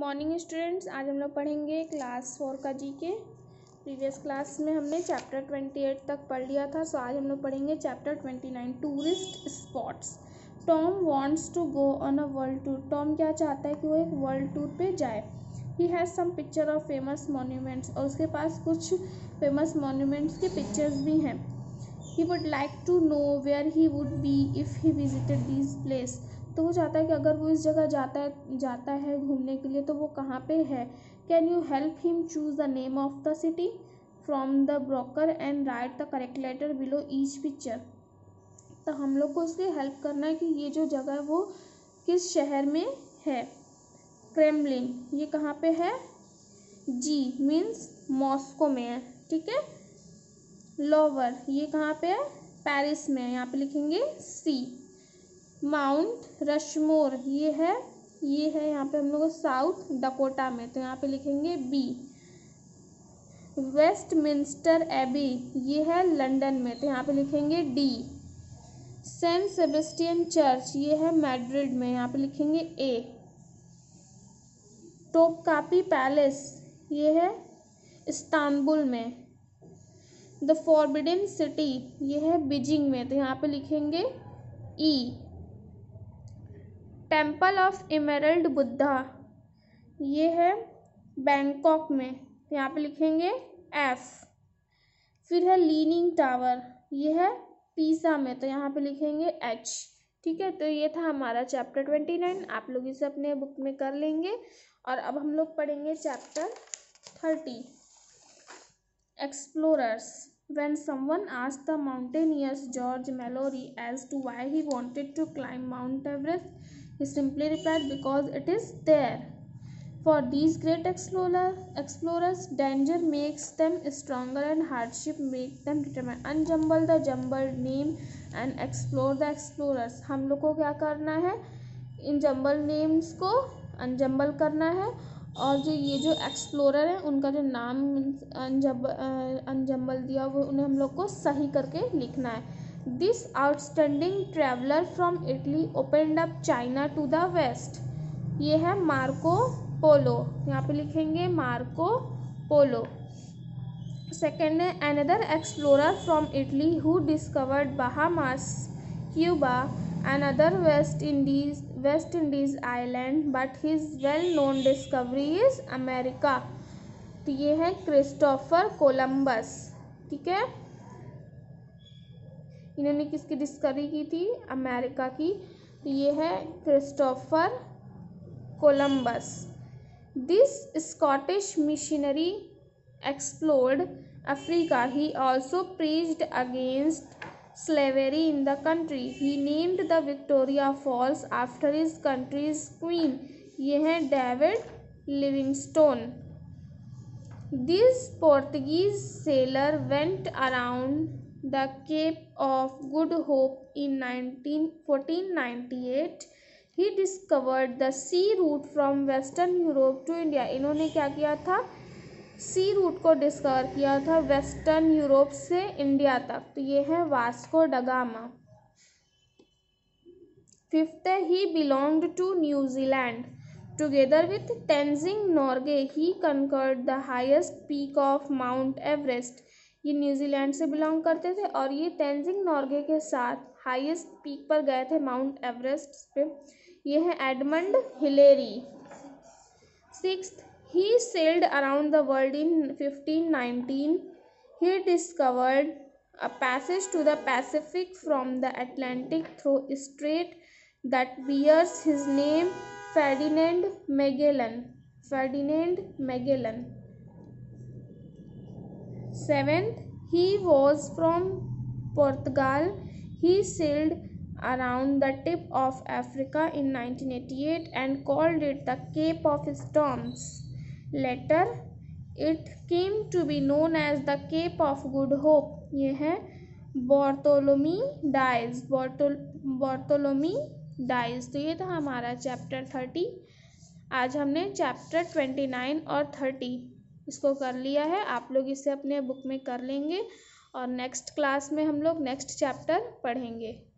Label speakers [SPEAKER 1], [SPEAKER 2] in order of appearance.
[SPEAKER 1] Morning students, आज हम लोग पढ़ेंगे क्लास 4 का जीके। प्रीवियस क्लास में हमने चैप्टर 28 तक पढ़ लिया था। सो आज हम लोग पढ़ेंगे chapter 29, tourist spots. Tom wants to go on a world tour. Tom क्या चाहता है कि वो एक वर्ल्ड टूर पे जाए। He has some picture of famous monuments, और उसके पास कुछ फेमस मॉन्यूमेंट्स के पिक्चर्स भी हैं। He would like to know where he would be if he visited this place. तो वो चाहता है कि अगर वो इस जगह जाता है घूमने के लिए तो वो कहाँ पे है। Can you help him choose the name of the city from the broker and write the correct letter below each picture. तो हम लोग को उसकी हेल्प करना है कि ये जो जगह है वो किस शहर में है। क्रेमलिन ये कहाँ पे है, जी मीन्स मॉस्को में है, ठीक है। लोवर ये कहाँ पे है, पेरिस में है, यहाँ पे लिखेंगे सी। माउंट रशमोर ये है यहाँ पे हम लोग साउथ डकोटा में, तो यहाँ पे लिखेंगे बी। वेस्टमिंस्टर एबी ये है लंदन में, तो यहाँ पे लिखेंगे डी। सेंट सेबेस्टियन चर्च ये है मैड्रिड में, यहाँ पे लिखेंगे ए। टोपकापी पैलेस ये है इस्तांबुल में। द फॉरबिडन सिटी ये है बीजिंग में, तो यहाँ पे लिखेंगे ई। टेम्पल ऑफ इमेरल्ड बुद्धा ये है बैंकॉक में, तो यहाँ पे लिखेंगे एफ। फिर है लीनिंग टावर ये है पीसा में, तो यहाँ पे लिखेंगे एच, ठीक है। तो ये था हमारा चैप्टर 29। आप लोग इसे अपने बुक में कर लेंगे। और अब हम लोग पढ़ेंगे chapter 30, explorers. When someone asked the mountaineer George Mallory as to why he wanted to climb Mount Everest, he simply replied, because it is there. For these great explorers, danger makes them stronger and hardship makes them determined. Unjumble the jumbled name and explore the explorers. हम लोग को क्या करना है, इन jumble names को अनजम्बल करना है, और जो ये जो एक्सप्लोरर है उनका जो नाम अनजम्बल दिया वो उन्हें हम लोग को सही करके लिखना है। This outstanding traveller from Italy opened up China to the west ये है मार्को पोलो, यहाँ पे लिखेंगे मार्को पोलो। सेकेंड है another explorer from Italy who discovered Bahamas, Cuba and other West Indies island, but his well known discovery is America. तो ये है Christopher Columbus, ठीक है। इन्होंने किसकी डिस्कवरी की थी, अमेरिका की, तो ये है Christopher Columbus. This Scottish missionary explored Africa. He also preached against slavery in the country. He named the Victoria Falls after his country's queen. ये है David Livingstone. This Portuguese sailor went around the Cape of Good Hope in 1498. He discovered the sea route from Western Europe to India. इन्होंने क्या किया था, सी root को discover किया था western Europe से इंडिया तक, तो ये है वास्को ड गामा। फिफ्थ है he belonged to New Zealand. Together with Tenzing Norgay he conquered the highest peak of Mount Everest. ये न्यूजीलैंड से बिलोंग करते थे और ये तेंजिंग नॉर्गे के साथ हाईएस्ट पीक पर गए थे माउंट एवरेस्ट पे। ये है Edmund Hillary. Sixth he sailed around the world in 1519. He discovered a passage to the Pacific from the Atlantic through a strait that bears his name, Ferdinand Magellan. Seventh, he was from Portugal. He sailed around the tip of Africa in 1988 and called it the Cape of Storms. Later, it came to be known as the Cape of Good Hope. ये है बॉर्तोलोमी dies. तो ये था हमारा chapter 30। आज हमने chapter 29 और 30 इसको कर लिया है। आप लोग इसे अपने बुक में कर लेंगे और नेक्स्ट क्लास में हम लोग नेक्स्ट चैप्टर पढ़ेंगे।